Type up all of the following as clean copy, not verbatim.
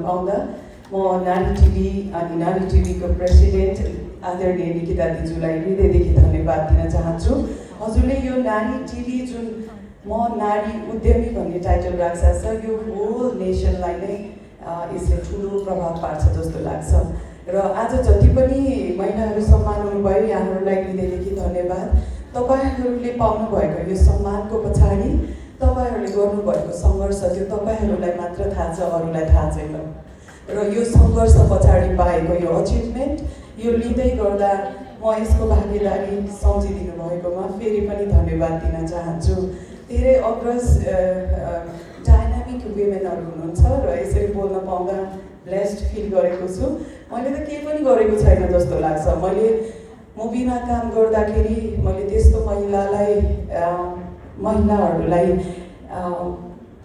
पाउँदा म नारी टिभी अनि नारी टिभीको प्रेसिडेन्ट आदरणीय निकिता दिजुलाई हृदयदेखि धन्यवाद दिन चाहन्छु। हजुरले यो नारी टिभी जुन म नारी उद्यमी भन्ने टाइटल राख्छ छ, यो होल नेसनलाई नै यसले ठुलो प्रभाव पार्छ जस्तो लाग्छ। र आज जति पनि महिलाहरू सम्मान हुनुभयो यहाँहरूलाई हृदयदेखि धन्यवाद। तपाईँहरूले पाउनुभएको यो सम्मानको पछाडि तपाईँहरूले गर्नुभएको सङ्घर्ष त्यो तपाईँहरूलाई मात्र थाहा छ, अरूलाई थाहा छैन। र यो सङ्घर्ष पछाडि पाएको यो अचिभमेन्ट यो लिँदै गर्दा म यसको भागीदारी सम्झिदिनु भएकोमा फेरि पनि धन्यवाद दिन चाहन्छु। धेरै अग्रज डाइनामिक वुमेनहरू हुनुहुन्छ र यसरी बोल्न पाउँदा ब्लेस्ड फिल गरेको छु। मैले त केही पनि गरेको छैन जस्तो लाग्छ। मैले मुभीमा काम गर्दाखेरि मैले त्यस्तो महिलाहरूलाई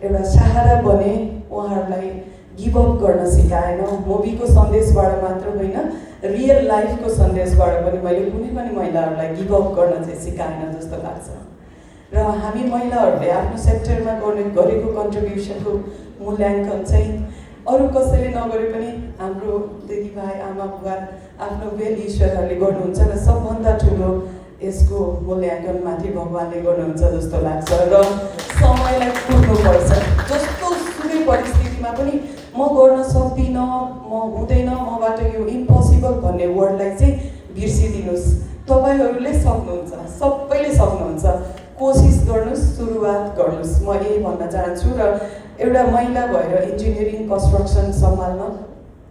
एउटा सहारा बने, उहाँहरूलाई गिभ अप गर्न सिकाएन। मुभीको सन्देशबाट मात्र होइन, रियल लाइफको सन्देशबाट पनि मैले कुनै पनि महिलाहरूलाई गिभ अप गर्न चाहिँ सिकाएन जस्तो लाग्छ। र हामी महिलाहरूले आफ्नो सेक्टरमा गरेको कन्ट्रिब्युसनको मूल्याङ्कन चाहिँ अरू कसैले नगरे पनि हाम्रो दिदीभाइ आमा बुवा आफ्नो वेल ईश्वरहरूले गर्नुहुन्छ र सबभन्दा ठुलो यसको मूल्याङ्कन माथि भगवानले गर्नुहुन्छ जस्तो लाग्छ। र समयलाई कुर्नुपर्छ। जस्तो सुकै परिस्थितिमा पनि म गर्न सक्दिनँ, म हुँदैन, मबाट यो इम्पोसिबल भन्ने वर्डलाई चाहिँ बिर्सिदिनुहोस्। तपाईँहरूले सक्नुहुन्छ, सबैले सक्नुहुन्छ। कोसिस गर्नुहोस्, सुरुवात गर्नुहोस्, म यही भन्न चाहन्छु। र एउटा महिला भएर इन्जिनियरिङ कन्स्ट्रक्सन सम्हाल्न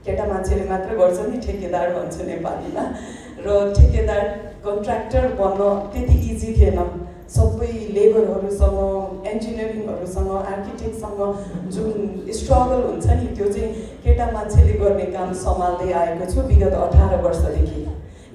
केटा मान्छेले मात्र गर्छ नि, ठेकेदार भन्छ नेपालीमा। र ठेकेदार कन्ट्र्याक्टर बन्न त्यति इजी थिएन। सबै लेबरहरूसँग, इन्जिनियरिङहरूसँग, आर्किटेक्टसँग जुन स्ट्रगल हुन्छ नि, त्यो चाहिँ केटा मान्छेले गर्ने काम सम्हाल्दै आएको छु विगत 18 वर्षदेखि।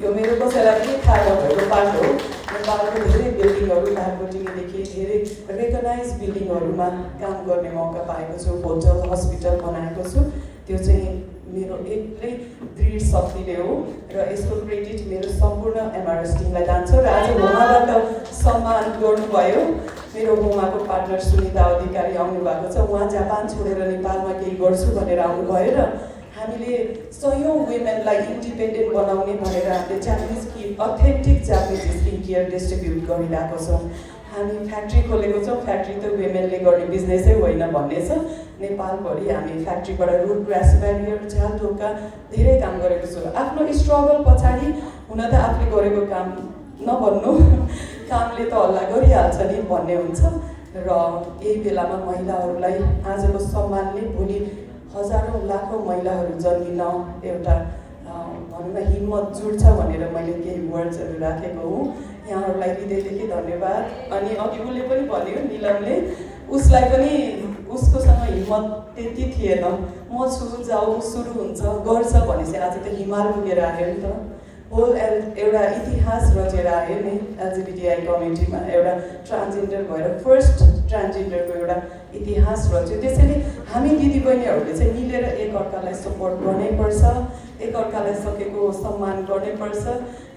यो मेरो कसैलाई पनि थाहा नभएको पाठ हो। नेपालको धेरै बिल्डिङहरू बारकोटिङदेखि धेरै रेकगनाइज बिल्डिङहरूमा काम गर्ने मौका पाएको छु। होटल, हस्पिटल बनाएको छु। त्यो चाहिँ मेरो एक्लै दृढ शक्तिले हो र यसको क्रेडिट मेरो सम्पूर्ण एमआरएस टिमलाई जान्छ। र आज होमाबाट सम्मान गर्नुभयो। मेरो होमाको पार्टनर सुनिता अधिकारी आउनु भएको छ। उहाँ जापान छोडेर नेपालमा केही गर्छु भनेर आउनुभयो र हामीले सयौँ वुमेनलाई इन्डिपेन्डेन्ट बनाउने भनेर हामीले Japanese authentic Japanese skin care distribute गरिरहेको छौँ। हामी फ्याक्ट्री खोलेको छौँ। फ्याक्ट्री त वुमेनले गर्ने बिजनेसै होइन भन्ने छ। नेपालभरि हामी फ्याक्ट्रीबाट रुट ग्रास ब्यारियर, झाल ढोका धेरै काम गरेको छु। आफ्नो स्ट्रगल पछाडि हुन त आफूले गरेको काम नभन्नु, कामले त हल्ला गरिहाल्छ नि भन्ने हुन्छ। र यही बेलामा महिलाहरूलाई आजको सम्मानले भोलि हजारौँ लाखौँ महिलाहरू जन्मिन एउटा भनौँ न हिम्मत जुड्छ भनेर मैले केही वर्ड्सहरू राखेको हुँ। यहाँहरूलाई हृदयदेखि धन्यवाद। अनि अघि उसले पनि भन्यो, निलमले, उसलाई पनि उसकोसँग हिम्मत त्यति थिएन। म छु, जाऊ, सुरु हुन्छ, गर्छ भनेपछि आज त हिमाल पुगेर आयो नि त। होल एउटा इतिहास रचेर आयो नि एलजिबिटिआई कम्युनिटीमा। एउटा ट्रान्सजेन्डर भएर फर्स्ट ट्रान्सजेन्डरको एउटा इतिहास रच्यो। त्यसैले हामी दिदीबहिनीहरूले चाहिँ मिलेर एकअर्कालाई सपोर्ट गर्नैपर्छ, एकअर्कालाई सकेको सम्मान गर्नैपर्छ।